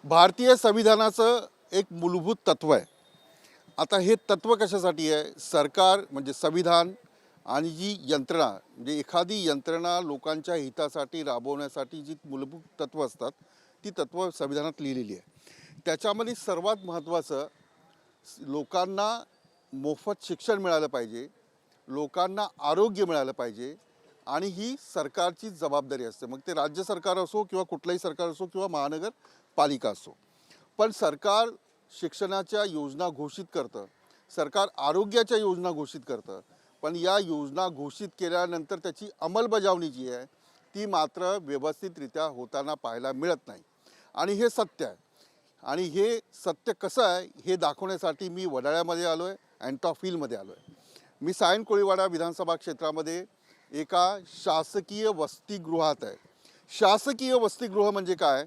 भारतीय संविधानाचं एक मूलभूत तत्व आहे. आता हे तत्व कशासाठी आहे? सरकार म्हणजे संविधान आणि जी यंत्रणा म्हणजे एखादी यंत्रणा लोकांच्या हितासाठी राबवण्यासाठी जी मूलभूत तत्व असतात ती तत्व संविधानात लिहिलेली आहे. त्याच्यामध्ये सर्वात महत्त्वाचं लोकांना मोफत शिक्षण मिळालं पाहिजे, लोकांना आरोग्य मिळालं पाहिजे आणि ही सरकारची जबाबदारी असते. मग ते राज्य सरकार असो किंवा कुठलंही सरकार असो किंवा महानगरपालिका असो. पण सरकार शिक्षणाच्या योजना घोषित करतं, सरकार आरोग्याच्या योजना घोषित करतं, पण या योजना घोषित केल्यानंतर त्याची अंमलबजावणी जी आहे ती मात्र व्यवस्थितरित्या होताना पाहायला मिळत नाही. आणि हे सत्य आहे. आणि हे सत्य कसं आहे हे दाखवण्यासाठी मी वडाळ्यामध्ये आलो आहे, अँटॉफिलमध्ये आलो आहे. मी सायन कोळीवाडा विधानसभा क्षेत्रामध्ये एका शासकीय वसतिगृहात आहे. शासकीय वसतिगृह म्हणजे काय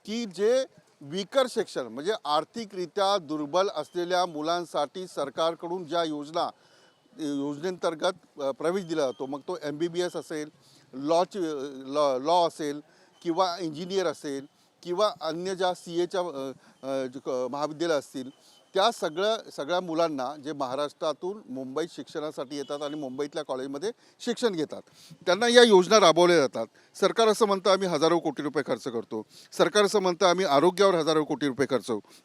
की जे वीकर सेक्शन म्हणजे आर्थिकरित्या दुर्बल असलेल्या मुलांसाठी सरकारकडून ज्या योजनेअंतर्गत प्रवेश दिला जातो, मग तो MBBS असेल, लॉ असेल किंवा इंजिनियर असेल किंवा अन्य ज्या CAच्या महाविद्यालय असतील, त्या सगळ्या मुलांना जे महाराष्ट्रातून मुंबईत शिक्षणासाठी येतात आणि मुंबईतल्या कॉलेजमध्ये शिक्षण घेतात त्यांना या योजना राबवल्या जातात. सरकार असं म्हणतं आम्ही हजारो कोटी रुपये खर्च करतो, सरकार असं म्हणतं आम्ही आरोग्यावर हजारो कोटी रुपये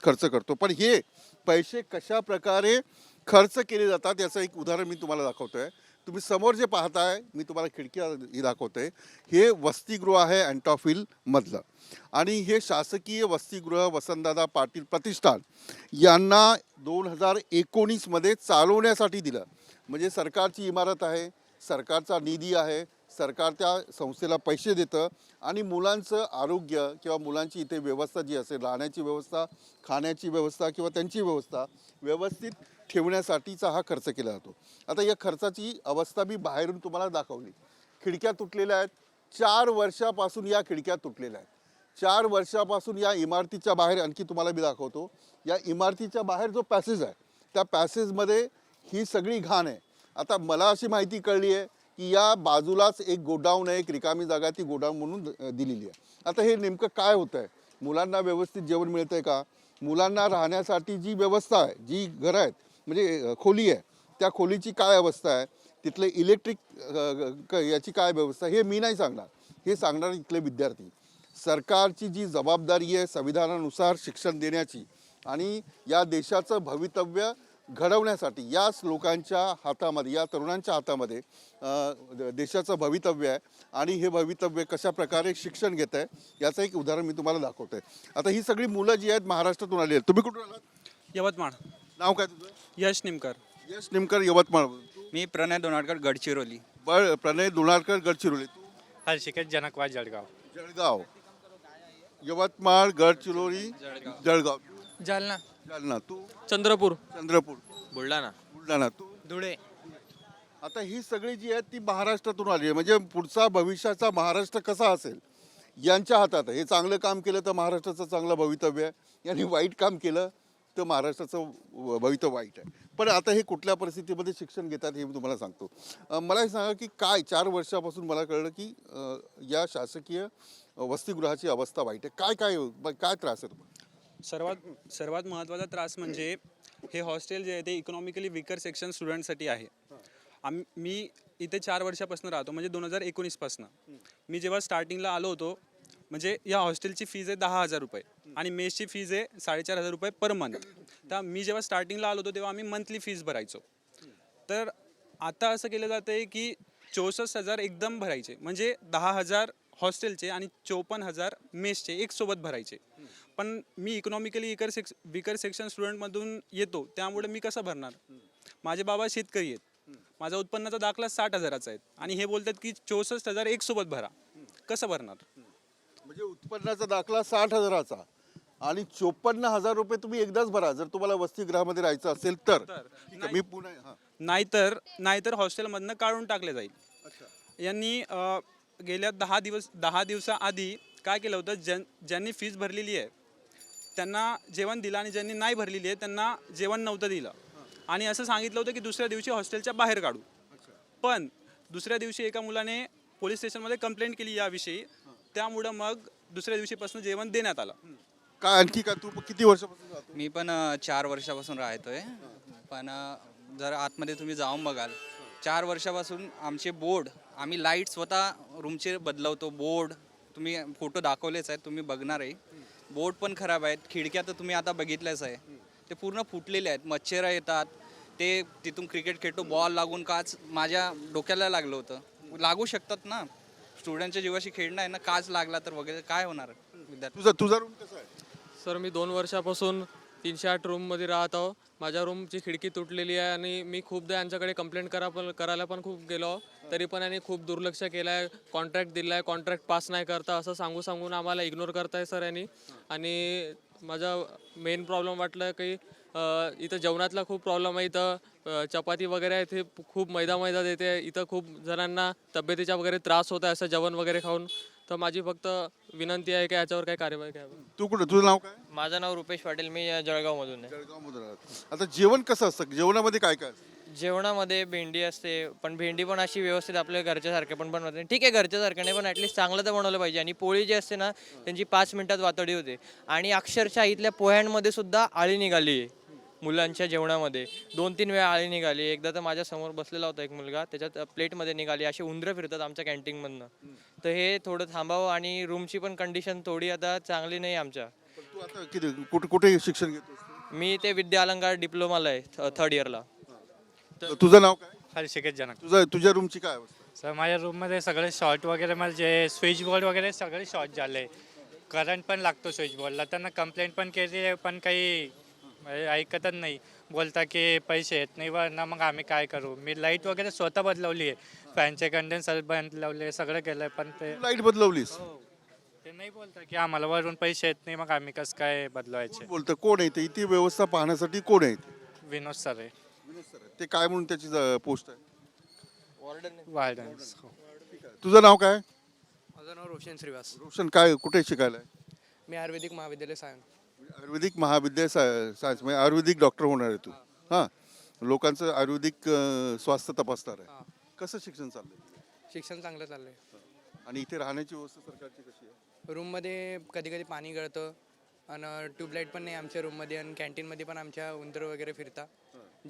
खर्च करतो. पण हे पैसे कशा प्रकारे खर्च केले जातात याचं एक उदाहरण मी तुम्हाला दाखवतो आहे. तुम्ही समोर जे पाहताय, मी तुम्हाला खिडकी ही दाखवतो आहे, हे वसतिगृह आहे अँटॉफिलमधलं. आणि हे शासकीय वसतिगृह वसंतदादा पाटील प्रतिष्ठान यांना 2019मध्ये चालवण्यासाठी दिलं. म्हणजे सरकारची इमारत आहे, सरकारचा निधी आहे, सरकार त्या संस्थेला पैसे देतं आणि मुलांचं आरोग्य किंवा मुलांची इथे व्यवस्था जी असेल, राहण्याची व्यवस्था, खाण्याची व्यवस्था किंवा त्यांची व्यवस्था व्यवस्थित ठेवण्यासाठीचा हा खर्च केला जातो. आता या खर्चाची अवस्था मी बाहेरून तुम्हाला दाखवली. खिडक्या तुटलेल्या आहेत. 4 वर्षापासून या खिडक्या तुटलेल्या आहेत. 4 वर्षापासून या इमारतीच्या बाहेर आणखी तुम्हाला मी दाखवतो. या इमारतीच्या बाहेर जो पॅसेज आहे त्या पॅसेजमध्ये ही सगळी घाण आहे. आता मला अशी माहिती कळली आहे की या बाजूलाच एक गोडाऊन आहे, एक रिकामी जागा, ती गोडाऊन म्हणून दिलेली आहे. आता हे नेमकं काय होतं आहे? मुलांना व्यवस्थित जेवण मिळतं आहे का? मुलांना राहण्यासाठी जी व्यवस्था आहे, जी घरं आहेत म्हणजे खोली आहे, त्या खोलीची काय अवस्था आहे, तिथले इलेक्ट्रिक याची काय व्यवस्था, हे मी नाही सांगणार, हे सांगणार इथले विद्यार्थी. सरकारची जी जबाबदारी आहे संविधानानुसार शिक्षण देण्याची आणि या देशाचं भवितव्य घडवण्यासाठी याच लोकांच्या हातामध्ये, या तरुणांच्या हातामध्ये देशाचं भवितव्य आहे. आणि हे भवितव्य कशा प्रकारे शिक्षण घेत आहे याचं एक उदाहरण मी तुम्हाला दाखवतो आहे. आता ही सगळी मुलं जी आहेत महाराष्ट्रातून आली आहेत. तुम्ही कुठून आलात? यवतमाळ. नाव काय तुझं? यश निमकर. यश निमकर, यवतमाळ. मी प्रणय दोनाडकर, गडचिरोली. प्रणय दोनाडकर, गडचिरोली. तू? हर्षिकेत जनकवाद, जळगाव. जळगाव. यवतमाळ, गडचिरोली, जळगाव. जालना. जालना. तू? चंद्रपूर. चंद्रपूर. बुलढाणा. बुलढाणा. तू? धुळे. आता ही सगळी जी आहेत ती महाराष्ट्रातून आली आहे. म्हणजे पुढचा भविष्याचा महाराष्ट्र कसा असेल यांच्या हातात आहे. हे चांगलं काम केलं तर महाराष्ट्राचं चांगलं भवितव्य आहे, यांनी वाईट काम केलं तर महाराष्ट्राचं भवितव्य वाईट आहे. पण आता हे कुठल्या परिस्थितीमध्ये शिक्षण घेतात हे मी तुम्हाला सांगतो. मला हे सांगा की काय 4 वर्षापासून मला कळलं की या शासकीय वसतिगृहाची अवस्था वाईट आहे. काय काय काय त्रास आहे तुम्हाला? सर्वात महत्त्वाचा त्रास म्हणजे हे हॉस्टेल जे आहे ते इकॉनॉमिकली वीकर सेक्शन स्टुडंटसाठी आहे. मी इथे 4 वर्षापासून राहतो, म्हणजे 2019पासून. मी जेव्हा स्टार्टिंगला आलो होतो म्हणजे या हॉस्टेलची फीज आहे 10,000 रुपये आणि मेसची फीज आहे 4,500 रुपये पर मंथ. तर मी जेव्हा स्टार्टिंगला आलो होतो तेव्हा आम्ही मंथली फीज भरायचो. तर आता असं केलं जातं आहे की 64,000 एकदम भरायचे, म्हणजे 10,000 हॉस्टेलचे आणि 54,000 मेसचे एक सोबत भरायचे. पण मी इकॉनॉमिकली वीकर सेक्शन स्टुडंटमधून येतो, त्यामुळे मी कसं भरणार? माझे बाबा शेतकरी आहेत, माझा उत्पन्नाचा दाखला 60,000चा आहे आणि हे बोलतात की 64,000 एक सोबत भरा. कसं भरणार? म्हणजे उत्पन्नाचा दाखला 60,000चा आणि 54,000 रुपये तुम्ही एकदाच भरा जर तुम्हाला वसतिगृहामध्ये राहायचं असेल तर. मी पुन्हा नाहीतर हॉस्टेलमधनं काढून टाकले जाईल. यांनी गेल्या 10 दिवसाआधी काय केलं होतं, ज्यांनी फीज भरलेली आहे त्यांना जेवण दिलं आणि ज्यांनी नाही भरलेली आहे त्यांना जेवण नव्हतं दिलं. आणि असं सांगितलं होतं की दुसऱ्या दिवशी हॉस्टेलच्या बाहेर काढू. पण दुसऱ्या दिवशी एका मुलाने पोलीस स्टेशनमध्ये कंप्लेंट केली याविषयी, त्यामुळं मग दुसऱ्या दिवशीपासून जेवण देण्यात आलं. काय आणखी काय तू किती वर्षापासून राहतो? मी पण 4 वर्षापासून राहतोय. पण जर आतमध्ये तुम्ही जाऊन बघाल 4 वर्षापासून आमचे बोर्ड आम्ही लाईट स्वतः रूमचे बदलवतो. बोर्ड तुम्ही फोटो दाखवलेच आहेत, तुम्ही बघणार आहे. बोर्ड पण खराब आहेत. खिडक्या तर तुम्ही आता बघितल्याच आहे, ते पूर्ण फुटलेले आहेत. मच्छर येतात. ते तिथून क्रिकेट खेळतो, बॉल लागून काच माझ्या डोक्याला लागलं होतं. लागू शकतात ना, स्टुडंटच्या जीवाशी खेळणं आहे ना, काच लागला तर वगैरे काय होणार विद्यार्थी. तुझा रूम कसा आहे? सर मी 2 वर्षापासून 308 रूममध्ये राहत आहो. माझ्या रूमची खिडकी तुटलेली आहे आणि मी खूपदा यांच्याकडे कंप्लेंट करायला पण खूप गेलो, तरी पण यांनी खूप दुर्लक्ष केलं आहे. कॉन्ट्रॅक्ट दिला आहे, कॉन्ट्रॅक्ट पास नाही करता असं सांगून आम्हाला इग्नोर करताय सर यांनी. आणि माझा मेन प्रॉब्लेम वाटलं की इथं जेवणातला खूप प्रॉब्लेम आहे. इथं चपाती वगैरे आहे ते खूप मैदा देते. इथं खूप जणांना तब्येतीचा वगैरे त्रास होत आहे असं जेवण वगैरे खाऊन. तर माझी फक्त विनंती आहे की याच्यावर काही कार्यवाही करावी. तू कुठं, तुझं नाव काय? माझं नाव रुपेश पाटील, मी जळगावमधून आहे. जळगावमधून राहतो. आता जेवण कसं असतं? जेवणामध्ये काय काय असतं? जेवणामध्ये भेंडी असते, पण भेंडी पण अशी व्यवस्थित आपल्या घरच्यासारखे पण बनवत नाही. ठीक आहे, घरच्यासारखं नाही, पण ॲटलिस्ट चांगलं तर बनवलं पाहिजे. आणि पोळी जी असते ना, त्यांची 5 मिनिटात वातडी होते. आणि अक्षरशः इथल्या पोह्यांमध्ये सुद्धा आळी निघाली आहे. मुलांच्या जेवणामध्ये 2-3 वेळा आळी निघाली. एकदा तर माझ्या समोर बसलेला होता एक मुलगा, त्याच्यात प्लेटमध्ये निघाली. असे उंदरं फिरतात आमच्या कॅन्टीनमधनं. तर हे थोडं थांबावं. आणि रूमची पण कंडिशन थोडी आता चांगली नाही आमच्या. पण तू आता किती कुठे शिक्षण घेतोस? मी ते विद्या अलंकार डिप्लोमाला आहे, 3rd इयरला. तुझं नाव काय? हर्षिकेत जनक. तुझ्या रूमची काय अवस्था? सर माझ्या रूममध्ये सगळे शॉर्ट वगैरे, म्हणजे स्विच बोर्ड वगैरे सगळे शॉर्ट झाले. करंट पण लागतो स्विच बोर्डला. त्यांना कंप्लेंट पण केली आहे, पण काही ऐकतच नाही. बोलता की पैसे येत नाही वर ना, मग आम्ही काय करू. मी लाईट वगैरे स्वतः बदलवली आहे, फॅनचे कंडेन्सर बदलवले, सगळं केलं आहे, पण ते लाईट बदलवलीस? ते नाही बोलता की आम्हाला वरून पैसे येत नाही, मग आम्ही कसं काय बदलवायचे. बोलतं कोण आहे ते? इथे व्यवस्था पाहण्यासाठी कोण आहे ते? विनोद सर आहे, ते काय म्हणून त्याची पोस्ट आहे? वार्डन. तुझं नाव काय? माझं नाव रोशन श्रीवास. रोशन, काय कुठे शिकायला आहे? मी आयुर्वेदिक महाविद्यालय सायन. आयुर्वेदिक महाविद्यालय सायन्स म्हणजे आयुर्वेदिक डॉक्टर होणार आहे तू? हां, लोकांचं आयुर्वेदिक स्वास्थ्य तपासणार आहे. कसं शिक्षण चाललंय? शिक्षण चांगलं चाललंय. आणि इथे राहण्याची व्यवस्था सरकारची कशी आहे? रूममध्ये कधी कधी पाणी गळतं आणि ट्यूबलाईट पण नाही आमच्या रूममध्ये. आणि कॅन्टीनमध्ये पण आमच्या उंदरं वगैरे फिरता.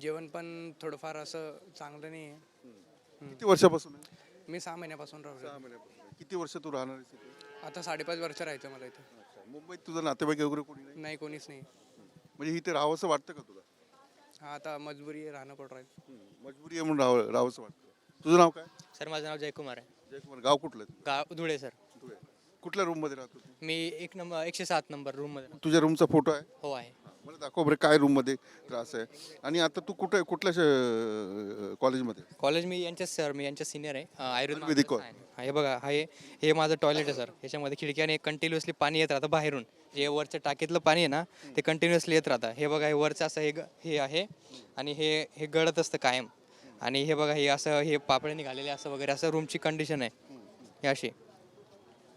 जेवण पण थोडंफार असं चांगलं नाही आहे. किती वर्षापासून आहे? मी 6 महिन्यापासून राहतो. 6 महिन्यापासून. किती वर्ष तू राहणार आहेस इथे? आता 5.5 वर्ष राहायचं मला इथं. मुंबईत तुझं नातेवाईक वगैरे कोणी नाही? नाही, कोणीच नाही. म्हणजे इथे राहावंसं वाटतं का तुला? हा, आता मजबुरी आहे, राहणं पड राहील. मजबुरी आहे म्हणून राहावंसं वाटतं. तुझं नाव काय? सर माझं नाव जयकुमार आहे. जयकुमार. गाव कुठलं आहे तुझं? गाव धुळे सर. धुळे. कुठल्या रूममध्ये राहतो तू? मी 107 नंबर रूममध्ये. तुझ्या रूमचा फोटो आहे? हो आहे. मला दाखव बरं, काय रूममध्ये त्रास आहे. आणि आता तू कुठल्या कॉलेजमध्ये? कॉलेज मी यांच्याच सर, मी यांच्या सिनियर आहे. आयुर्वेदिक कॉलेज. हे बघा, हे माझं टॉयलेट आहे सर. ह्याच्यामध्ये खिडक्याने कंटिन्युअसली पाणी येत राहतं बाहेरून. जे वरच्या टाकीतलं पाणी आहे ना, ते कंटिन्युअसली येत राहतं. हे बघा, हे वरचं असं हे आहे आणि हे गळत असतं कायम. आणि हे बघा, हे असं हे पापडे निघालेले असं वगैरे असं रूमची कंडिशन आहे. हे अशी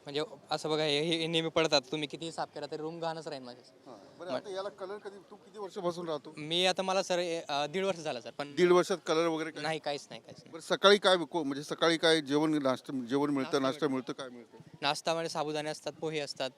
म्हणजे असं बघा, हे नेहमी पडतात. तुम्ही किती साफ करा तरी रूम घाणच राहील माझ्या. बरं, आता याला कलर कधी, तू किती वर्षापासून राहतो? मी आता मला सर 1.5 वर्ष झाला सर. पण 1.5 वर्षात कलर वगैरे काय? नाही, काहीच नाही. बरं, सकाळी काय म्हणजे सकाळी काय जेवण जेवण मिळतं, नाश्ता मिळतं, काय मिळतं? नाश्तामध्ये साबुदाणे असतात, पोहे असतात,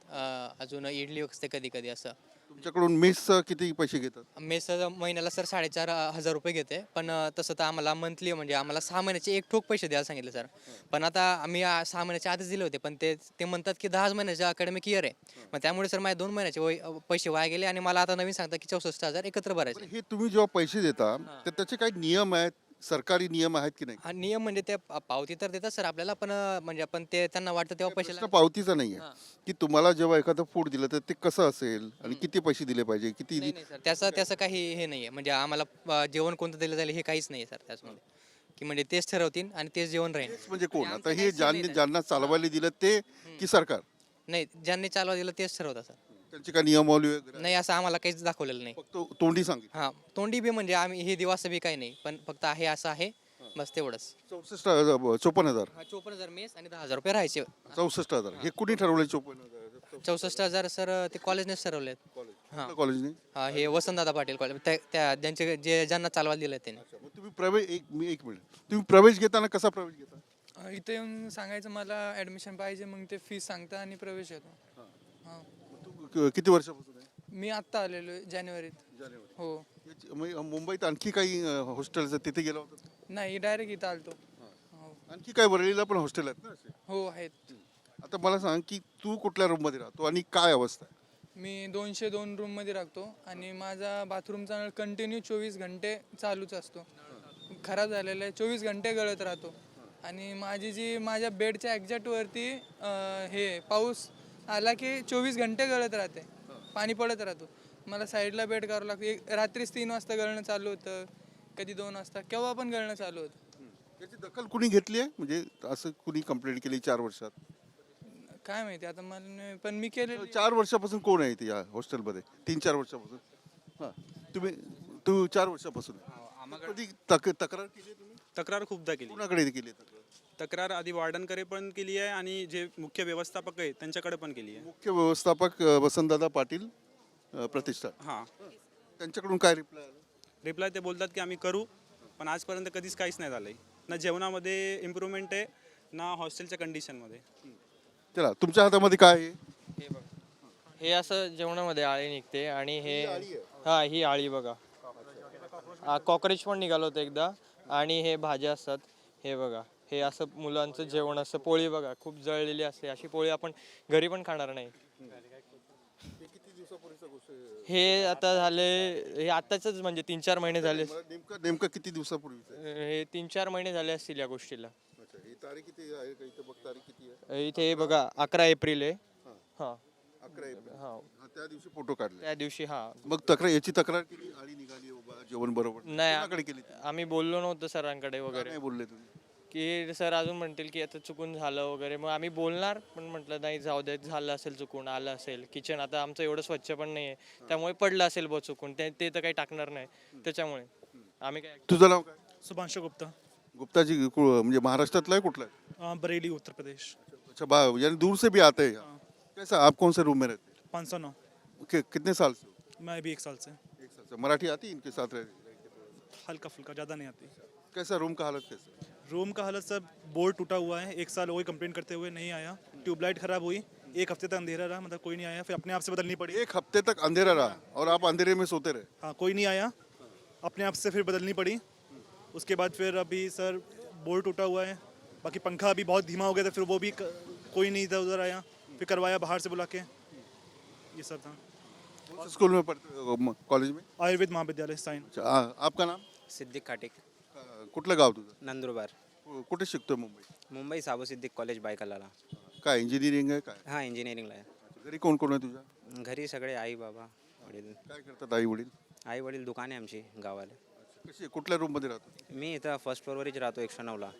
अजून इडली असते कधी कधी असं. तुमच्याकडून मेसचं किती पैसे घेतात? मेस महिन्याला सर 4,500 रुपये घेते. पण तसं तर आम्हाला मंथली म्हणजे आम्हाला 6 महिन्याचे एक ठोक पैसे द्यायला सांगितले सर. पण आता आम्ही 6 महिन्याच्या आधीच दिले होते, पण ते म्हणतात की 10 महिन्याच्या अकॅडमिक इयर आहे. मग त्यामुळे सर माझे 2 महिन्याचे पैसे वाया गेले आणि मला आता नवीन सांगतात की 64,000 एकत्र भरायचे. हे तुम्ही जेव्हा पैसे देता तर त्याचे काही नियम आहेत, सरकारी नियम आहेत की नाही? हा नियम म्हणजे ते पावती तर देतात सर आपल्याला, पण म्हणजे आपण ते त्यांना वाटतं तेव्हा पैसे प्रश्न पावतीचा नाहीये की तुम्हाला जेव्हा एखादं फूड दिलं तर ते कसं असेल आणि किती पैसे दिले पाहिजे, किती नाही सर, त्याचं काही हे नाही आहे. म्हणजे आम्हाला जेवण कोणतं दिलं जाईल हे काहीच नाही आहे सर त्याच्यामध्ये. की म्हणजे तेच ठरवतील आणि तेच जेवण राहील. म्हणजे कोण? आता हे ज्यांना चालवायला दिलं ते की सरकार? नाही, ज्यांनी चालवा दिलं तेच ठरवतात सर. त्यांची काय नियमावली वगैरे? नाही, असं आम्हाला काहीच दाखवलेलं नाही. फक्त तोंडी सांगितलं. हां, तोंडी बी म्हणजे आम्ही हे दिवस बी काही नाही, पण फक्त आहे असं आहे बस तेवढंच. 54,000. 54,000 मेस आणि 10,000 रुपये राहायचे. 64,000 हे कुणी ठरवलं? 54,000 64,000 सर ते कॉलेजनेच ठरवलेत. हां कॉलेजने? हां, हे वसंतदादा पाटील कॉलेज त्या ज्यांना चालवायला दिलं त्यांनी. मग तुम्ही प्रवेश एक मिनिट, तुम्ही प्रवेश घेताना कसा प्रवेश घेता? इथे येऊन सांगायचं मला ॲडमिशन पाहिजे, मग ते फीस सांगता आणि प्रवेश येतो. हां. तू किती वर्षापासून आहे? मी आत्ता आलेलो आहे जानेवारीत. हो. मुंबईत आणखी काही हॉस्टेल्स आहेत, तिथे गेला होता? नाही, डायरेक्ट इथं आलतो. हो. आणखी काय वरळीला पण हॉस्टेल आहेत ना असे? हो आहेत. आता मला सांग की तू कुठल्या रूममध्ये राहतो आणि काय अवस्था आहे? मी 202 रूममध्ये राहतो आणि माझा बाथरूमचा नळ कंटिन्यू 24 घंटे चालूच असतो. खराब झालेला आहे, 24 घंटे गळत राहतो. आणि माझी जी माझ्या बेडच्या एक्झॅक्टवरती हे पाऊस आला की 24 घंटे गळत राहते, पाणी पडत राहतो. मला साईडला बेड करावं लागतं. रात्रीच 3 वाजता गळणं चालू होतं, कधी 2 वाजता, केव्हा पण गळणं चालू होतं. याची दखल कुणी घेतली आहे? म्हणजे असं कुणी कंप्लेंट केली 4 वर्षात? काय माहिती आता मला नाही, पण मी केलेलं 4 वर्षापासून कोण आहे इथे या हॉस्टेलमध्ये? 3-4 वर्षापासून? हां, तू 4 वर्षापासून आहे. कधी तक्रार केली आहे तुम्ही? तक्रार खूपदा केली. कुणाकडे केली आहे तक्रार? तक्रार आधी वॉर्डनकडे पण केली आहे आणि जे मुख्य व्यवस्थापक आहे त्यांच्याकडे पण केली आहे. मुख्य व्यवस्थापक वसंतदादा पाटील प्रतिष्ठान, हां, त्यांच्याकडून काय रिप्लाय आला? रिप्लाय ते बोलतात की आम्ही करू, पण आजपर्यंत कधीच काहीच नाही झालं आहे. ना जेवणामध्ये इम्प्रूव्हमेंट आहे, ना हॉस्टेलच्या कंडिशनमध्ये. चला, तुमच्या हातामध्ये काय आहे? हे बघा, हे असं जेवणामध्ये आळी निघते आणि हे हा ही आळी बघा, कॉकरेज पण निघालं होतं एकदा. आणि हे भाज्या असतात, हे बघा, हे असं मुलांचं जेवण असतं. पोळी बघा खूप जळलेली असते, अशी पोळी आपण घरी पण खाणार नाही. हे आता झाले, हे आताच म्हणजे 3-4 महिने झाले. नेमकं किती दिवसापूर्वी? हे 3-4 महिने झाले असतील या गोष्टीला. ही तारीख किती आहे? इथे बघ, तारीख किती आहे? इथे हे बघा 11 एप्रिल आहे. हा 11 एप्रिल. हा हा, त्या दिवशी फोटो काढले. त्या दिवशी. हा मग याची तक्रार केली? आळी निघाली बाबा, जेवण बरोबर नाही, कोणाकडे केली? आम्ही बोललो नव्हतं सरांकडे काय वगैरे, नाही बोलले तुम्ही? की सर अजून म्हणतील की आता चुकून झालं वगैरे. मग आम्ही बोलणार, पण म्हटलं नाही जाऊ दे, झालं असेल चुकून, आलं असेल. किचन आता आमचं एवढं स्वच्छ पण नाही आहे, त्यामुळे पडलं असेल बघ चुकून, ते तर काही टाकणार नाही. त्याच्यामुळे आम्ही काय. तुझं नाव काय? सुभांशु गुप्ता, गुप्ताजी म्हणजे महाराष्ट्रातला आहे? कुठला आहे? बरेली उत्तर प्रदेश। अच्छा, यानी दूर से भी आते हैं यहाँ। कैसा, आप कौन से रूम में रहते हैं? 509। कितने साल से? मैं अभी 1 साल से। 1 साल से। मराठी आती है इनके साथ रह? हल्का फुल्का, ज़्यादा नहीं आती। कैसा रूम का हालत कैसा? रूम का हालत सर, बोर्ड टूटा हुआ है, 1 साल हो गए कंप्लेंट करते हुए, नहीं आया। ट्यूबलाइट खराब हुई, 1 हफ्ते तक अंधेरा रहा, मतलब कोई नहीं आया, फिर अपने आप से बदलनी पड़ी। 1 हफ्ते तक अंधेरा रहा और आप अंधेरे में सोते रहे? हाँ, कोई नहीं आया, अपने आप से फिर बदलनी पड़ी। उसके बाद फिर अभी सर बोर्ड टूटा हुआ है, बाकी पंखा अभी बहुत धीमा हो गया था, फिर वो भी कोई नहीं इधर उधर आया, फिर करवाया बाहर से बुला के, ये सब था। कौन से स्कूल में पढ़ते, कॉलेज में? आयुर्वेद महाविद्यालय साइन। अच्छा, आपका नाम? सिद्दीक खाटिक, कुठलं गाव तुझं? नंदुरबार। कुठे शिकतोय? मुंबई? मुंबई साबू सिद्दीक कॉलेज बायकलाला। काय इंजिनिअरिंग आहे काय? हां, इंजिनिअरिंगला आहे। घरी कोण कोण आहे तुझ्या? घरी सगळे आई बाबा वडील। काय करतात आई वडील? आई वडील दुकान आहे आमची गावाला। कशी, कुठल्या रूम मध्ये राहतो? मी इथं फर्स्ट फ्लोअरवरच राहतो, 109ला।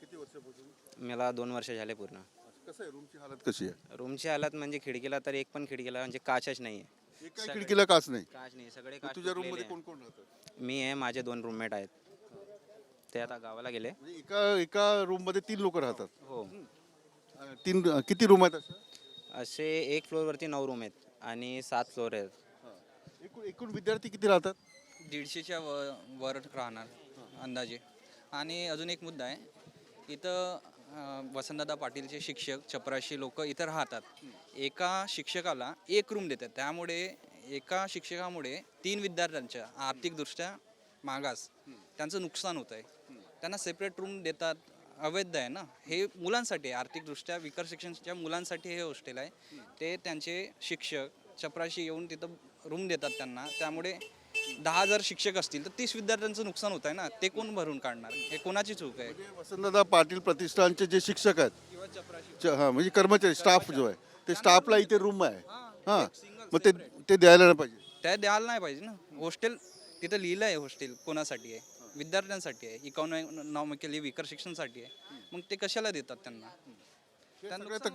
किती वर्षापासून? मला 2 वर्ष झाले पूर्ण। कसं आहे, रूमची हालत कशी आहे? रूमची हालत म्हणजे खिडकीला तर एक पण खिडकीला म्हणजे काचच नाही आहे। एका खिडकीला काच नाही? काच नाही, सगळे काच तुझ्या रूम तुटलेले मध्ये आहे। कोण कोण राहतं? मी आहे, माझे 2 रूममेट आहेत, ते आता गावाला गेले। म्हणजे एका रूम मध्ये 3 लोक राहतात? हो, 3 किती रूम आहेत अशा? असे 1 फ्लोअरवरती 9 रूम आहेत आणि 7 फ्लोअर आहेत। एकूण विद्यार्थी किती राहतात? 150च्या वर राहणार अंदाजे. आणि अजून एक मुद्दा आहे, इथं वसंतदादा पाटीलचे शिक्षक 84 लोक इथं राहतात. एका शिक्षकाला 1 रूम देतात, त्यामुळे एका शिक्षकामुळे 3 विद्यार्थ्यांच्या आर्थिकदृष्ट्या मागास त्यांचं नुकसान होत आहे. त्यांना सेपरेट रूम देतात, अवैध आहे ना. हे मुलांसाठी आहे, आर्थिकदृष्ट्या विकर सेक्शनच्या मुलांसाठी हे हॉस्टेल आहे. ते त्यांचे शिक्षक 84 येऊन तिथं रूम देतात त्यांना, त्यामुळे 10,000 शिक्षक असतील तर 30 विद्यार्थ्यांचं नुकसान होत आहे ना. ते कोण भरून काढणार? हे कोणाची चूक आहे? वसंतदादा पाटील प्रतिष्ठानचे जे शिक्षक आहेत, हां, म्हणजे कर्मचारी, स्टाफ जो आहे, ते स्टाफला इथे रूम आहे. हां, मग ते द्यायला नाही पाहिजे? त्या द्यायला नाही पाहिजे ना. हॉस्टेल तिथं लिहिलं आहे, हॉस्टेल कोणासाठी आहे? विद्यार्थ्यांसाठी आहे, इकॉनॉमिकली विकर शिक्षणासाठी आहे. मग ते कशाला देतात त्यांना?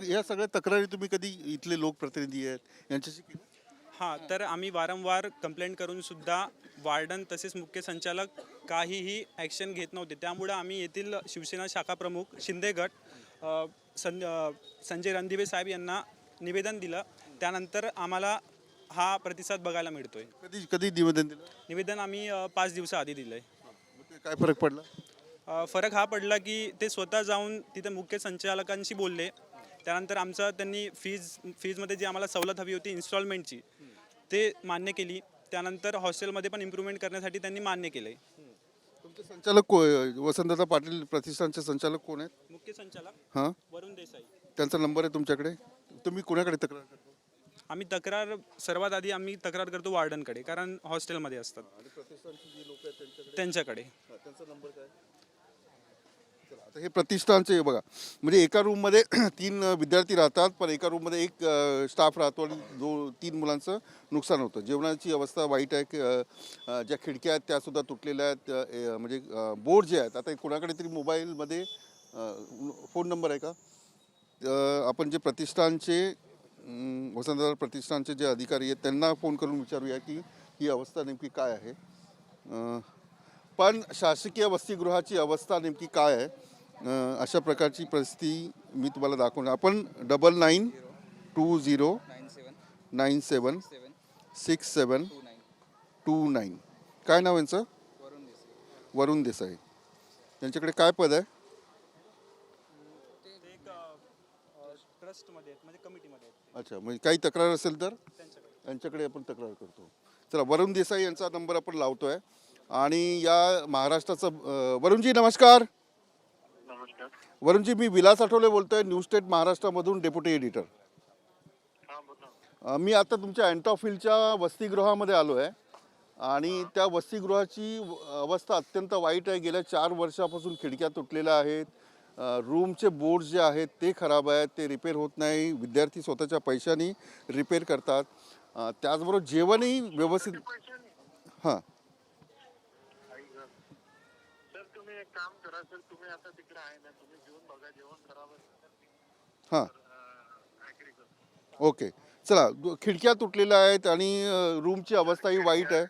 या सगळ्या तक्रारी तुम्ही कधी इथले लोकप्रतिनिधी आहेत यांच्याशी केल्या? हां, तर आम्ही वारंवार कंप्लेंट करून सुद्धा वार्डन तसेच मुख्य संचालक काहीही ॲक्शन घेत नव्हते. त्यामुळे आम्ही येथील शिवसेना शाखा प्रमुख शिंदे गट संजय रणदिवे साहेब यांना निवेदन दिलं. त्यानंतर आम्हाला हा प्रतिसाद बघायला मिळतोय. कधी निवेदन दिलं? निवेदन आम्ही 5 दिवसाआधी दिलं आहे. काय फरक पडला? फरक हा पडला की ते स्वतः जाऊन तिथे मुख्य संचालकांशी बोलले त्यानंतर आमचं त्यांनी फीजमध्ये जी आम्हाला सवलत हवी होती इन्स्टॉलमेंटची ते मान्य केली. त्यानंतर हॉस्टेलमध्ये पण इम्प्रूव्हमेंट करण्यासाठी त्यांनी मान्य केलं आहे. तुमचे संचालक वसंतदादा पाटील प्रतिष्ठानचे संचालक कोण आहेत? मुख्य संचालक हां, वरुण देसाई. त्यांचा नंबर आहे तुमच्याकडे? तुम्ही कोणाकडे तक्रार करता? आम्ही सर्वात आधी आम्ही तक्रार करतो वार्डनकडे, कारण हॉस्टेलमध्ये असतात त्यांच्याकडे. त्यांचा नंबर काय? चला, आता हे प्रतिष्ठानचे बघा, म्हणजे एका रूममध्ये 3 विद्यार्थी राहतात, पण एका रूममध्ये एक स्टाफ राहतो आणि 3 मुलांचं नुकसान होतं. जेवणाची अवस्था वाईट आहे. ज्या खिडक्या आहेत त्यासुद्धा तुटलेल्या आहेत. म्हणजे बोर्ड जे आहेत, आता कोणाकडे तरी मोबाईलमध्ये फोन नंबर आहे का? आपण जे प्रतिष्ठानचे वसंतदादा प्रतिष्ठानचे जे अधिकारी आहेत त्यांना फोन करून विचारूया की ही अवस्था नेमकी काय आहे. पण शासकीय वसतिगृहाची अवस्था नेमकी काय आहे अशा प्रकारची परिस्थिती मी तुम्हाला दाखवणार. आपण 9920976729 काय नाव यांचं? वरुण देसाई. त्यांच्याकडे काय पद आहे? ट्रस्टमध्ये म्हणजे कमिटीमध्ये. अच्छा, म्हणजे काही तक्रार असेल तर त्यांच्याकडे आपण तक्रार करतो. चला, वरुण देसाई यांचा नंबर आपण लावतोय. आणि या महाराष्ट्राचा वरुणजी नमस्कार. नमस्कार. वरुणजी, मी विलास आठवले बोलतोय, न्यूज स्टेट महाराष्ट्रामधून डेप्युटी एडिटर. मी आता तुमच्या अँटॉफिलच्या वसतिगृहामध्ये आलो आहे आणि त्या वसतिगृहाची अवस्था अत्यंत वाईट आहे. गेल्या 4 वर्षापासून खिडक्या तुटलेल्या आहेत. रूमचे बोर्ड जे आहेत ते खराब आहेत, ते रिपेअर होत नाही. विद्यार्थी स्वतःच्या पैशाने रिपेअर करतात. त्याचबरोबर जेवणही व्यवस्थित. हां, सर तुम्ही एक काम करा सर, तुम्ही आता तिकडे आहे ना, तुम्ही जेवण बघा, जेवण खराब हां, ओके. चला, खिडक्या तुटलेल्या आहेत आणि रूमची अवस्थाही वाईट आहे.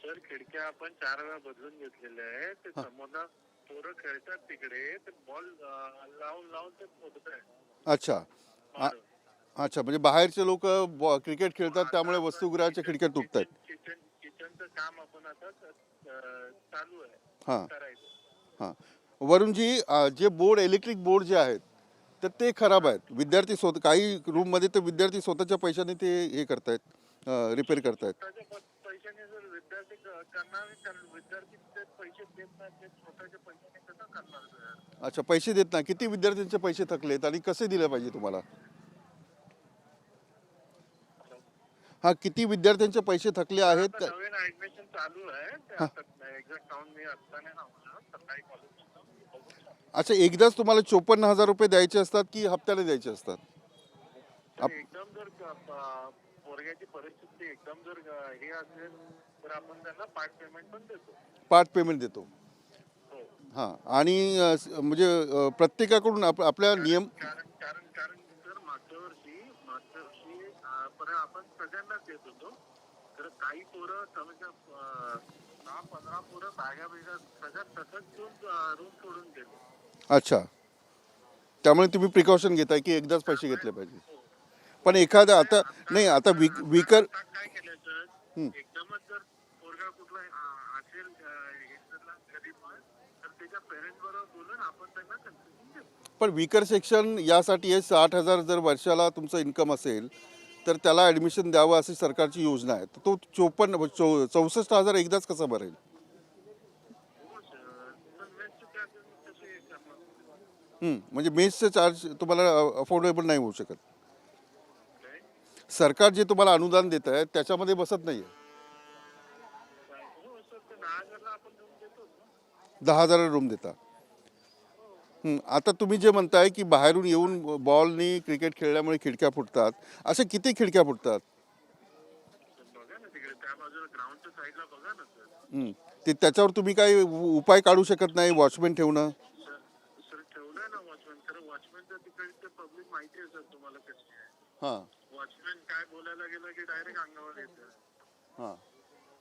सर खिडक्या आपण 4 वेळा बदलून घेतलेल्या आहेत. ते समोर पोरं खेळतात तिकडे, ते बॉल लावून ते मोडत आहे. अच्छा, अच्छा, म्हणजे बाहेरचे लोक क्रिकेट खेळतात त्यामुळे वसतिगृहाच्या खिडक्या तुटत आहेत. किचनचं काम आपण आता चालू आहे हां करायचं. हां, वरुणजी, जे बोर्ड इलेक्ट्रिक बोर्ड जे आहेत तर ते खराब आहेत. विद्यार्थी काही रूममध्ये तर विद्यार्थी स्वतःच्या पैशाने ते हे करतायत, रिपेअर करतायत. पैशाने जर विद्यार्थी करणार, विद्यार्थी ते पैसे देत नाही, ते स्वतःच्या पैशाने कसं करणार? अच्छा, पैसे देत नाही. किती विद्यार्थ्यांचे पैसे थकलेत आणि कसे दिले पाहिजे तुम्हाला? हा, किती विद्यार्थ्यांचे पैसे थकले आहेत? नवीन ऍडमिशन चालू आहे. एक्झॅक्ट काउंट मी असताना सकाळी कॉलेज. अच्छा, एकदाच तुम्हाला 54,000 रुपये द्यायचे असतात की हप्त्याला द्यायचे असतात? एकदम जर पोरग्याची परिस्थिती एकदम जर हे असेल तर आपण त्यांना पार्ट पेमेंट पण देतो. पार्ट पेमेंट देतो. हां, आणि म्हणजे प्रत्येकाकडून आपल्या नियम. कारण जर मागच्या वर्षी परत आपण सगळ्यांनाच देत होतो. तर काही पोरं 10-15 पोरं बॅगा सगळ्यात तसंच रूम सोडून गेले. अच्छा, त्यामुळे तुम्ही प्रिकॉशन घेताय की एकदाच पैसे घेतले पाहिजे. पण एखादा आता नाही, आता विकर काय केलं सर, एकदमच जर पोरगा कुठला असेल गरीब तर त्याच्या पेरेंट्स बरोबर बोलून आपण त्यांना कन्सेशन देतो. पण विकर सेक्शन यासाठी आहे 60,000 जर वर्षाला तुमचं इन्कम असेल तर त्याला ॲडमिशन द्यावं अशी सरकारची योजना आहे. तर तो 64,000 एकदाच कसा भरेल? म्हणजे मेसचे चार्ज तुम्हाला अफोर्डेबल नाही होऊ शकत. सरकार जे तुम्हाला अनुदान देत आहे त्याच्यामध्ये बसत नाही आहे. 10,000 रूम देता. आता तुम्ही जे म्हणताय की बाहेरून येऊन बॉलनी क्रिकेट खेळल्यामुळे खिडक्या फुटतात, अशा किती खिडक्या फुटतात? बघा ना तिकडे त्या बाजूला ग्राउंडच्या साईडला बघा ना सर. ते त्याच्यावर तुम्ही काही उपाय काढू शकत नाही? वॉचमॅन ठेवणं? सर ठेवलंय ना वॉचमॅन. खरं वॉचमॅनचं तिकडे पब्लिक माहिती आहे सर तुम्हाला कशी आहे. हां वॉचमॅन काय बोलायला गेलं की डायरेक्ट अंगावर येतं. हां,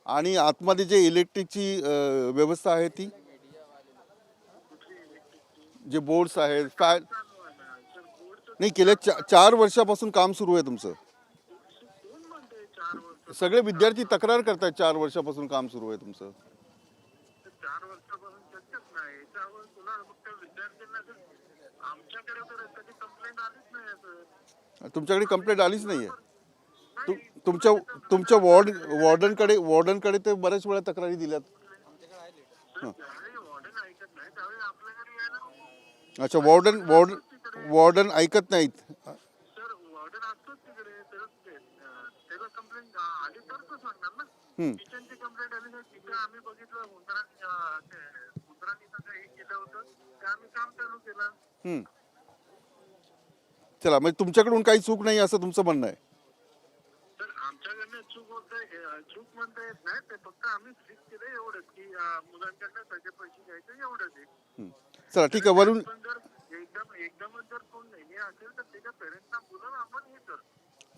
आणि आतमध्ये जे इलेक्ट्रिकची व्यवस्था आहे ती, जे बोर्ड्स आहेत, फॅन नाही, गेल्या 4 वर्षापासून काम सुरू आहे तुमचं. कोण म्हणतंय 4 वर्ष? सगळे विद्यार्थी तक्रार करतायत 4 वर्षापासून काम सुरू आहे तुमचं. 4 वर्षापासून शक्यच नाही. त्यावर तुला फक्त विद्यार्थ्यांना आमच्याकडे तर कधी कंप्लेंट आलीच नाही सर. तुमच्याकडे कंप्लेंट आलीच नाही आहे. तुमच्या तुमच्या वॉर्डनकडे ते बऱ्याच वेळा तक्रारी दिल्यात. ज्यावेळी वॉर्डन ऐकत नाही त्यावेळी आपल्याकडे यायला नको. अच्छा, वॉर्डन ऐकत नाहीत. सर वॉर्डन असतोच तिकडे. त्याला कंप्लेंट आली तर तो सांगणार ना. किचनची कंप्लेंट आली तर तिथे आम्ही बघितलं उंदरांनी सगळं हे केलं होतं ते आम्ही काम चालू केलं. चला, म्हणजे तुमच्याकडून काही चूक नाही असं तुमचं म्हणणं आहे. तर आमच्याकडनं चूक चूक म्हणता येत नाही. ते फक्त आम्ही फिक्स केलं एवढंच की मुलांकडनं सगळे पैसे घ्यायचे एवढंच आहे. चला ठीक आहे. वरून पण जर एकदमच जर कोण हे असेल तर त्याच्या पेरेंट्सना बोलून आपण हे करतो.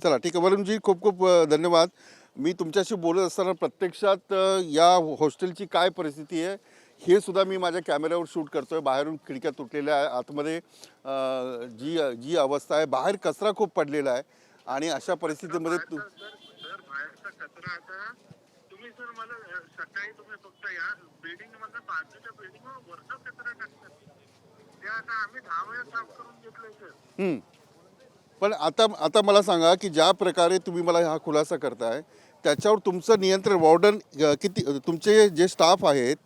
चला ठीक आहे. वरुणजी खूप खूप धन्यवाद. मी तुमच्याशी बोलत असताना प्रत्यक्षात या हॉस्टेलची काय परिस्थिती आहे हे सुद्धा मी माझ्या कॅमेऱ्यावर शूट करतोय. बाहेरून खिडक्या तुटलेल्या आहे, आतमध्ये जी अवस्था आहे, बाहेर कचरा खूप पडलेला आहे आणि अशा परिस्थितीमध्ये सर बाहेरचा कचरा आता तुम्ही सर मला सकाळी तुम्ही फक्त या बिल्डिंग मधनं बाजूच्या बिल्डिंग वरचा कचरा टाकतात ते आता आम्ही 10 वेळा साफ करून घेतलंय सर. पण आता मला सांगा की ज्या प्रकारे तुम्ही मला हा खुलासा करताय त्याच्यावर तुमचं नियंत्रण वॉर्डन किती, तुमचे जे स्टाफ आहेत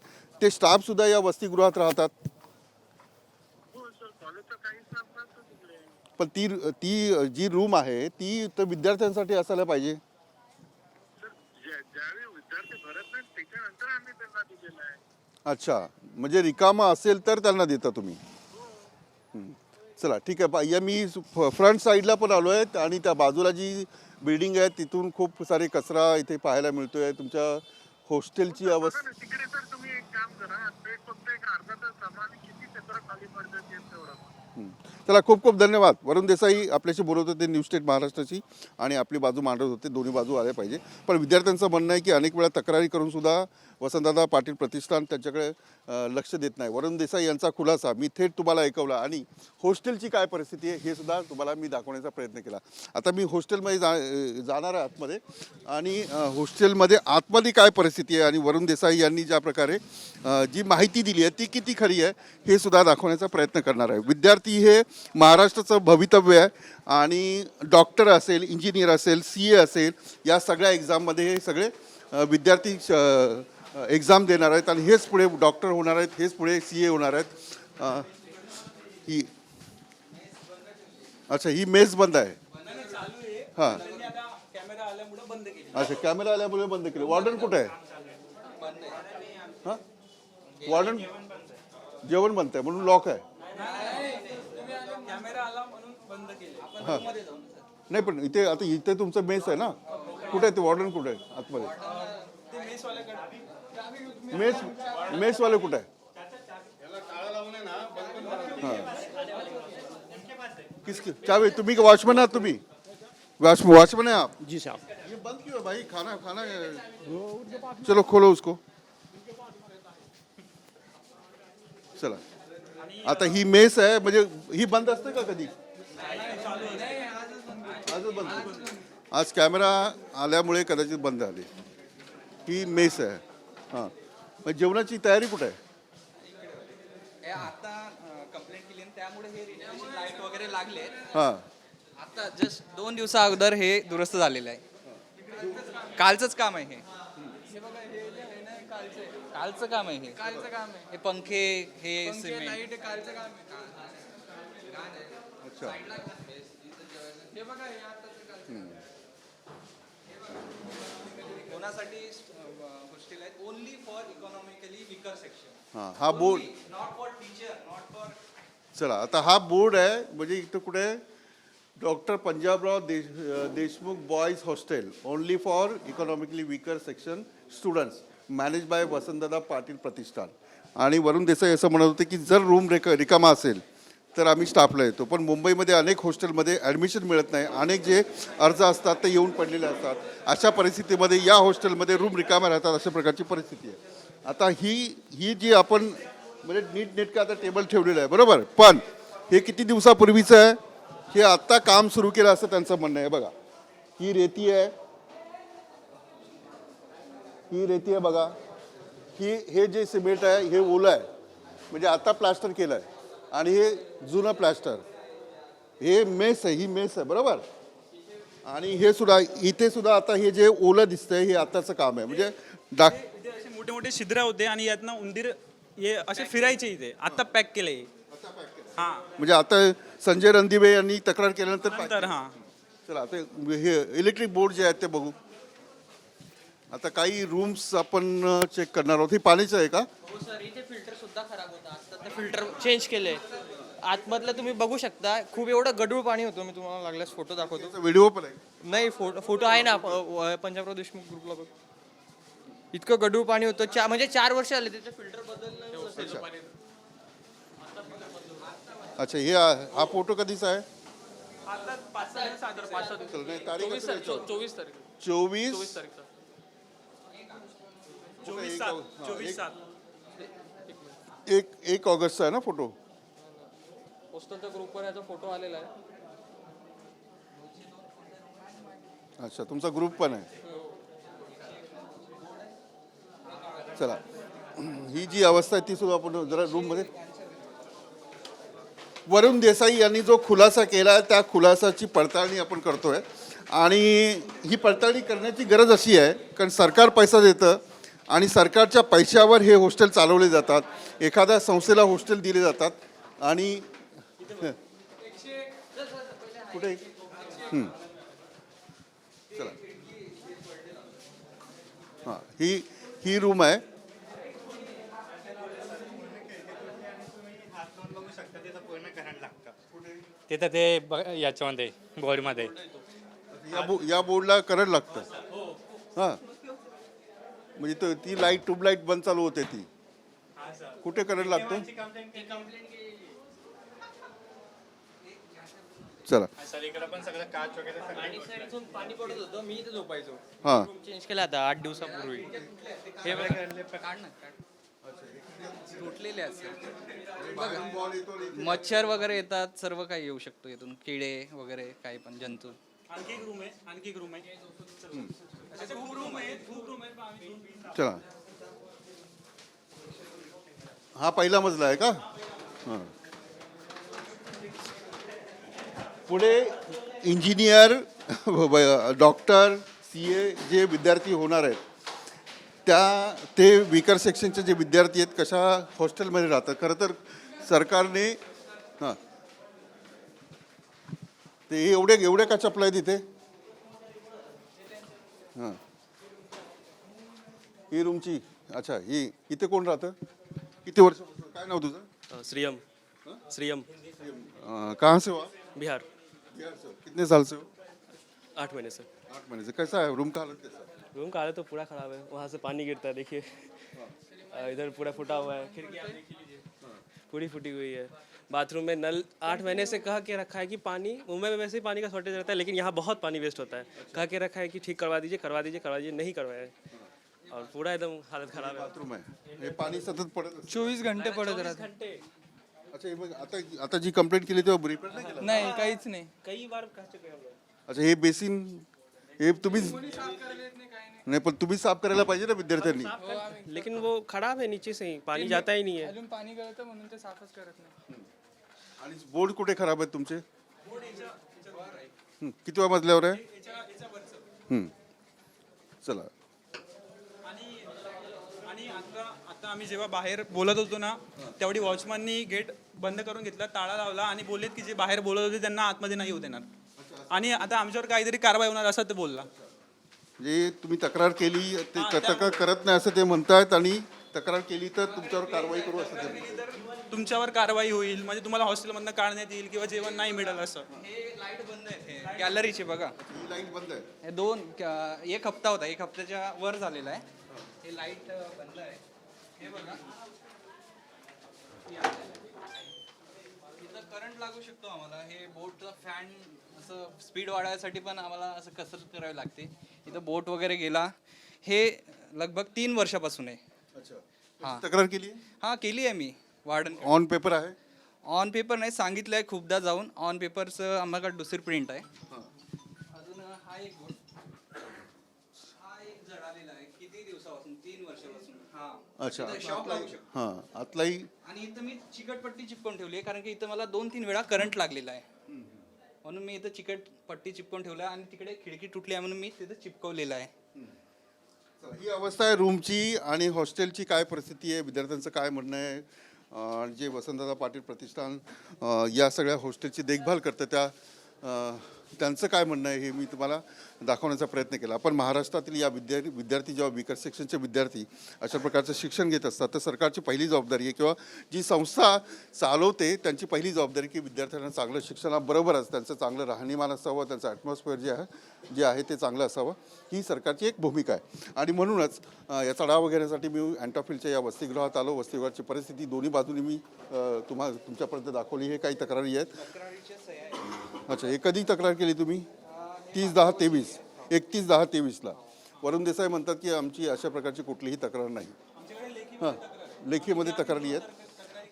ते स्टाफ सुद्धा या वसतिगृहात राहतात. हो सर कॉलेजचा काही स्टाफ नसतो तिकडे. पण ती जी रूम आहे ती तर विद्यार्थ्यांसाठी असायला पाहिजे. सर ज्यावेळी विद्यार्थी भरत नाही त्याच्यानंतर आम्ही त्यांना दिलेलं आहे. अच्छा, म्हणजे रिकामा असेल तर त्यांना देता तुम्ही. चला ठीक आहे. या मी फ्रंट साईडला पण आलो आहे आणि त्या बाजूला जी बिल्डिंग आहे तिथून खूप सारे कचरा इथे पाहायला मिळतोय. तुमच्या हॉस्टेलची अवस्था तिकडे सर तुम्ही एक काम करा फक्त एक अर्धा तास थांबा आणि किती कचरा खाली पडतं ते तेवढं. चला खूप खूप धन्यवाद. वरुण देसाई आपल्याशी बोलत होते न्यूज स्टेट महाराष्ट्राची आणि आपली बाजू मांडत होते. दोन्ही बाजू आल्या पाहिजे. पण विद्यार्थ्यांचं म्हणणं आहे की अनेक वेळा तक्रारी करून सुद्धा वसंतदादा पाटील प्रतिष्ठान त्यांच्याकडे लक्ष देत नाही. वरुण देसाई यांचा खुलासा मी थेट तुम्हाला ऐकवला आणि हॉस्टेलची काय परिस्थिती आहे हे सुद्धा तुम्हाला मी दाखवण्याचा प्रयत्न केला. आता मी हॉस्टेलमध्ये जाणार आहे आतमध्ये आणि हॉस्टेलमध्ये आतमध्ये काय परिस्थिती आहे आणि वरुण देसाई यांनी ज्या प्रकारे जी माहिती दिली आहे ती किती खरी आहे हे सुद्धा दाखवण्याचा प्रयत्न करणार आहे. विद्यार्थी हे महाराष्ट्राचं भवितव्य आहे आणि डॉक्टर असेल, इंजिनियर असेल, CA असेल, या सगळ्या एक्झाममध्ये हे सगळे विद्यार्थी एक्झाम देणार आहेत आणि हेच पुढे डॉक्टर होणार आहेत, हेच पुढे CA होणार आहेत. ही अच्छा, ही मेस बंद आहे. हां, अच्छा, कॅमेरा आल्यामुळे बंद केली. वॉर्डन कुठे आहे? हां, वॉर्डन जेवण बनत आहे म्हणून लॉक आहे. हां, नाही पण इथे तुमचं मेस आहे ना, कुठे आहे ते वॉर्डन कुठे आहे आतमध्ये? मेसवाले कुठे आहे? किसकी चाबी? तुम्ही वॉचमैन आहात? तुम्ही वॉचमैन है आप? जी साहब. ये बंद क्यों है भाई? खाना चलो खोलो उसको. चला, आता ही मेस आहे म्हणजे ही बंद असते का कधी? आजच बंद. आज कॅमेरा आल्यामुळे कदाचित बंद आली. ही मेस आहे. हां, मग जेवणाची तयारी कुठे आहे? आता कंप्लेंट केली आणि त्यामुळे हे लाईट वगैरे लागले. हां, आता जस्ट 2 दिवसा अगोदर हे दुरुस्त झालेलं आहे. कालचंच काम आहे हे. कालचं काम आहे हे. हे पंखे, हे सिमेंट. अच्छा. कोणासाठी हॉस्टेल आहेत? Only for economically weaker section. हां, हा board. Not for teacher, not for. चला, आता हा बोर्ड आहे म्हणजे इथं कुठे आहे? Doctor Panjabrao Deshmukh boys hostel only for economically weaker section students manage by Vasantdada Patil Pratishthan. आणि वरुण देसाई असं म्हणत होते की जर रूम रिकामा असेल तर आम्ही स्टाफला येतो. पण मुंबईमध्ये अनेक हॉस्टेलमध्ये ॲडमिशन मिळत नाही. अनेक जे अर्ज असतात ते येऊन पडलेले असतात. अशा परिस्थितीमध्ये या हॉस्टेलमध्ये रूम रिकाम्या राहतात. अशा प्रकारची परिस्थिती आहे. आता ही जी आपण म्हणजे नीटनेटकं आता टेबल ठेवलेलं आहे बरोबर, पण हे किती दिवसापूर्वीचं आहे? हे आत्ता काम सुरू केलं असं त्यांचं म्हणणं आहे. बघा, ही रेती आहे, ही रेती आहे बघा. हे जे सिमेंट आहे हे ओलं आहे म्हणजे आता प्लास्टर केलं आहे. आणि हे जुनं प्लॅस्टर. हे मेस आहे, ही मेस आहे बरोबर. आणि हे सुद्धा इथे सुद्धा आता हे जे ओलं दिसतंय हे आताचं काम आहे. म्हणजे इथे असे मोठे मोठे छिद्र होते आणि यातनं उंदीर हे असे फिरायचे इथे. आता पॅक केले. हा म्हणजे आता संजय रणदिवे यांनी तक्रार केल्यानंतर तर हा चला आता हे इलेक्ट्रिक बोर्ड जे आहेत ते बघू. आता काही रूम्स आपण चेक करणार आहोत. हे पाण्याचं आहे का? हो सर, इथे फिल्टर सुद्धा खराब होता. आता ते फिल्टर चेंज केले. आतमधलं तुम्ही बघू शकता, खूप एवढं गढूळ पाणी होतं. मी तुम्हाला लागल्यास फोटो दाखवतो. व्हिडिओ पण आहे. नाही, फोटो आहे ना पंजाबराव देशमुख ग्रुपला बघ. इतकं गढूळ पाणी होतं. म्हणजे 4 वर्ष आले त्याचं फिल्टर बदललं नसेल. अच्छा, हे हा फोटो कधीचा आहे? आता 5-6 दिवस. चल, नाही, तारीख असेल याच्यावर. 24 तारीख 24 तारीखचा 24/7. 1 ऑगस्टचा आहे ना फोटो? पोस्टलच्या ग्रुपवर याचा फोटो आलेला आहे. अच्छा, तुमचा ग्रुप पण आहे. चला, ही जी अवस्था आहे ती सुद्धा आपण जरा रूममध्ये. वरुण देसाई यांनी जो खुलासा केला त्या खुलासाची पडताळणी आपण करतोय. आणि ही पडताळणी करण्याची गरज अशी आहे कारण सरकार पैसा देतं आणि सरकारच्या पैशावर हे हॉस्टेल चालवले जातात. एखाद्या संस्थेला हॉस्टेल दिले जातात आणि कुठे चला हां, ही रूम आहे. तिथं ते याच्यामध्ये बोर्डमध्ये या बोर्डला करंट लागतं. हां, म्हणजे ती लाईट ट्यूबलाईट बंद चालू होते ती. कुठे करंट लागतो? चला सगळीकडे पण सगळं काच वगैरे आणि सर इथून पाणी पडत होतं. मी इथे झोपायचो. हां. रूम चेंज केला आता 8 दिवसापूर्वी. हे बघा. काढ ना, काढ. तुटलेले आहेत बघा. मच्छर वगैरे येतात, सर्व काही येऊ शकतो इथून. किडे वगैरे काही पण जंतू. आणखी एक रूम आहे. आणखी एक रूम आहे. असे खूप रूम आहेत. खूप रूम आहेत. आम्ही चला, हा पहिला मजला आहे का? हां. पुढे इंजिनियर, डॉक्टर, CA जे विद्यार्थी होणार आहेत ते वीकर सेक्शनचे जे विद्यार्थी आहेत कशा हॉस्टेलमध्ये राहतात. खरं तर सरकारने हां ते एवढे का चपला आहेत इथे? हां, ही रूमची. अच्छा, ही इथे कोण राहतं? किती वर्ष? काय नाव तुझं? श्रीयम. श्रीयम कहाँ से हो आप? बिहार. बिहार से हो. कितने साल से हो? 8 महीने से. 8 महीने से. कैसा है रूम का हालत? कैसा है? रूम का हालत तो पूरा खराब है. वहाँ से पानी गिरता है, देखिए. इधर पूरा फूटा हुआ है. खिड़की आप देख लीजिए, पूरी फूटी हुई है. बाथरूम में नल 8 महीने से कह के रखा है कि पानी, मुंबई में वैसे ही पानी का शॉर्टेज रहता है लेकिन यहाँ बहुत पानी वेस्ट होता है. कह के रखा है कि ठीक करवा दीजिए, करवा दीजिए, करवा दीजिए. नहीं करवाया है और पूरा एकदम हालत खराब है. बाथरूम आहे. हे पाणी सतत पडत असतं. 24 घंटे पडत राहतं. घंटे अच्छा, हे बघ, आता जी कंप्लेंट केली तेव्हा रिपेअर नाही केला? नाही, काहीच नाही. कई बार कह चुके हैं हम लोग. अच्छा, हे बेसिन हे तुम्ही नाही पण तुम्ही साफ करायला पाहिजे ना विद्यार्थ्यांनी. लेकिन वो खराब है नीचे से ही, पानी जाता ही नहीं है. अजून पाणी गळतं म्हणून ते साफच करत नाही. आणि बोर्ड कुठे खराब आहेत तुमचे? कितव्या मजल्यावर आहे? चला, आणि आता आम्ही जेव्हा बाहेर बोलत होतो ना तेवढी वॉचमननी गेट बंद करून घेतला, ताळा लावला आणि बोललेत की जे बाहेर बोलत होते त्यांना आतमध्ये नाही येऊ देणार आणि आता आमच्यावर काहीतरी कारवाई होणार असं ते बोलला. म्हणजे तुम्ही तक्रार केली ते तक्रार करत नाही असं ते म्हणतायत आणि तक्रार केली तर तुमच्यावर कारवाई करू असं ते म्हणतात. तुमच्यावर कारवाई होईल म्हणजे तुम्हाला हॉस्टेलमधनं काढण्यात येईल किंवा जेवण नाही मिळालं असं. हे लाईट बंद आहे गॅलरीचे बघा. ही लाईट बंद आहे. हे 1 हप्ता होता, 1 हप्त्याच्या वर झालेला आहे. हे लाईट बंद आहे. हे बघा, इथं करंट लागू शकतो आम्हाला. हे बोटचा फॅन असं स्पीड वाढवायसाठी पण आम्हाला असं कसरत करावी लागते. इथं बोट वगैरे गेला. हे लगभग 3 वर्षापासून आहे. अच्छा, तक्रार केली? हां, केली आहे मी. वार्डन ऑन पेपर आहे? ऑन पेपर नाही, सांगितलं आहे खूपदा जाऊन. ऑन पेपरचं आम्हाला दुसरी प्रिंट आहे. अजून हा एक बोट, हा एक जळालेला आहे. किती दिवसापासून? 3 वर्षापासून. अच्छा शॉक लागू शकतो. हां आतलाही आणि इथं मी चिकटपट्टी चिपकून ठेवली आहे कारण की इथं मला 2-3 वेळा करंट लागलेला आहे म्हणून मी इथं चिकटपट्टी चिपकून ठेवलं आहे आणि तिकडे खिडकी तुटली आहे म्हणून मी तिथं चिपकवलेलं आहे. ही अवस्था आहे रूमची आणि हॉस्टेलची काय परिस्थिती आहे, विद्यार्थ्यांचं काय म्हणणं आहे, आणि जे वसंतदादा पाटील प्रतिष्ठान या सगळ्या हॉस्टेलची देखभाल करतं त्यांचं काय म्हणणं आहे हे मी तुम्हाला दाखवण्याचा प्रयत्न केला. आपण महाराष्ट्रातील या विद्यार्थी जेव्हा विकर सेक्शनचे विद्यार्थी अशा प्रकारचं शिक्षण घेत असतात तर सरकारची पहिली जबाबदारी आहे किंवा जी संस्था चालवते त्यांची पहिली जबाबदारी की विद्यार्थ्यांना चांगलं शिक्षणाबरोबरच त्यांचं चांगलं राहणीमान असावं, त्यांचं ॲटमॉस्फिअर जे आहे ते चांगलं असावं, ही सरकारची एक भूमिका आहे. आणि म्हणूनच याचा आढावा घेण्यासाठी मी अँटॉफिलच्या या वसतिगृहात आलो. वसतिगृहाची परिस्थिती दोन्ही बाजूनी मी तुमच्यापर्यंत दाखवली. हे काही तक्रारी आहेत. अच्छा, हे कधी तक्रार केली तुम्ही? 30/10/23 31/10/23ला. वरुण देसाई म्हणतात की आमची अशा प्रकारची कुठलीही तक्रार नाही. हां, लेखीमध्ये तक्रारी आहेत.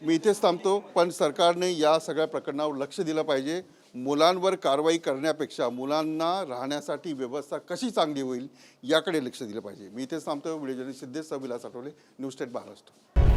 मी इथेच थांबतो, पण सरकारने या सगळ्या प्रकरणावर लक्ष दिलं पाहिजे. मुलांवर कारवाई करण्यापेक्षा मुलांना राहण्यासाठी व्यवस्था कशी चांगली होईल याकडे लक्ष दिलं पाहिजे. मी इथेच थांबतो. Video journalist Siddhesh Vilas Athawale, news state Maharashtra.